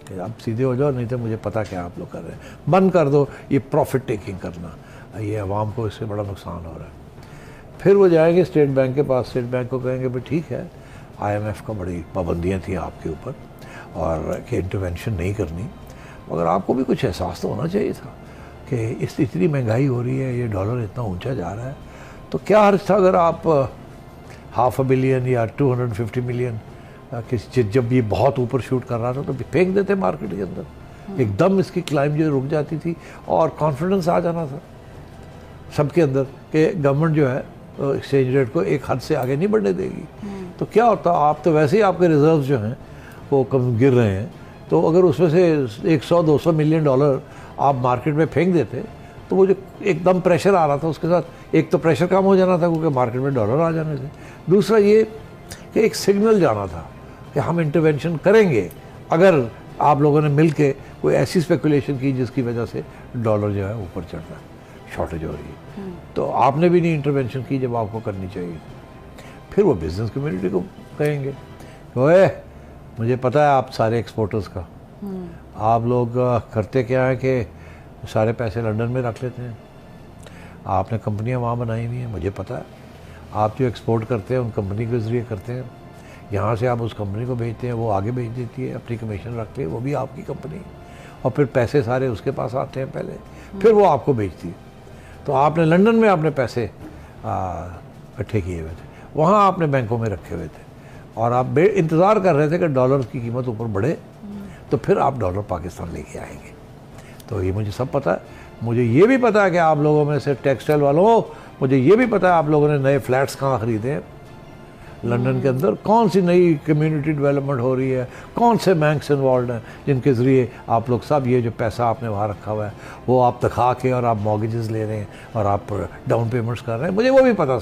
कि आप सीधे हो जाओ, नहीं तो मुझे पता क्या आप लोग कर रहे हैं, बंद कर दो ये प्रॉफिट टेकिंग करना, ये अवाम को इससे बड़ा नुकसान हो रहा है। फिर वो जाएंगे स्टेट बैंक के पास, स्टेट बैंक को कहेंगे भाई ठीक है, IMF का बड़ी पाबंदियाँ थी आपके ऊपर और कि इंटरवेंशन नहीं करनी, मगर आपको भी कुछ एहसास तो होना चाहिए था कि इस इतनी महंगाई हो रही है, ये डॉलर इतना ऊंचा जा रहा है, तो क्या अर्थ था अगर आप $500 million या 250 मिलियन किसी जब ये बहुत ऊपर शूट कर रहा था तो फेंक देते मार्केट के अंदर, एकदम इसकी क्लाइम जो रुक जाती थी और कॉन्फिडेंस आ जाना था सबके अंदर कि गवर्नमेंट जो है एक्सचेंज रेट को एक हद से आगे नहीं बढ़ने देगी। तो क्या होता, आप तो वैसे ही आपके रिजर्व जो हैं वो कम गिर रहे हैं, तो अगर उसमें से 100-200 मिलियन डॉलर आप मार्केट में फेंक देते तो वो जो एकदम प्रेशर आ रहा था उसके साथ एक तो प्रेशर कम हो जाना था क्योंकि मार्केट में डॉलर आ जाने थे, दूसरा ये कि एक सिग्नल जाना था कि हम इंटरवेंशन करेंगे अगर आप लोगों ने मिल के कोई ऐसी स्पेकुलेशन की जिसकी वजह से डॉलर जो है ऊपर चढ़ रहा है, शॉर्टेज हो रही है। तो आपने भी नहीं इंटरवेंशन की जब आपको करनी चाहिए। फिर वो बिजनेस कम्युनिटी को कहेंगे ओए मुझे पता है आप सारे एक्सपोर्टर्स का, आप लोग करते क्या है कि सारे पैसे लंदन में रख लेते हैं, आपने कंपनियां वहाँ बनाई हुई हैं, मुझे पता है आप जो एक्सपोर्ट करते हैं उन कंपनी के ज़रिए करते हैं, यहाँ से आप उस कंपनी को भेजते हैं, वो आगे भेज देती है, अपनी कमीशन रखती है, वो भी आपकी कंपनी, और फिर पैसे सारे उसके पास आते हैं पहले, फिर वो आपको भेजती है। तो आपने लंदन में आपने पैसे इकट्ठे किए हुए थे, वहाँ आपने बैंकों में रखे हुए थे और आप इंतज़ार कर रहे थे कि डॉलर की कीमत ऊपर बढ़े तो फिर आप डॉलर पाकिस्तान लेके आएंगे। तो ये मुझे सब पता है, मुझे ये भी पता है कि आप लोगों में से टेक्सटाइल वालों, मुझे ये भी पता है आप लोगों ने नए फ्लैट्स कहाँ ख़रीदे हैं लंदन के अंदर, कौन सी नई कम्युनिटी डेवलपमेंट हो रही है, कौन से बैंक्स इन्वॉल्व हैं जिनके ज़रिए आप लोग सब ये जो पैसा आपने वहाँ रखा हुआ है वो आप दिखा के और आप मॉर्गेजेस ले रहे हैं और आप डाउन पेमेंट्स कर रहे हैं, मुझे वो भी पता।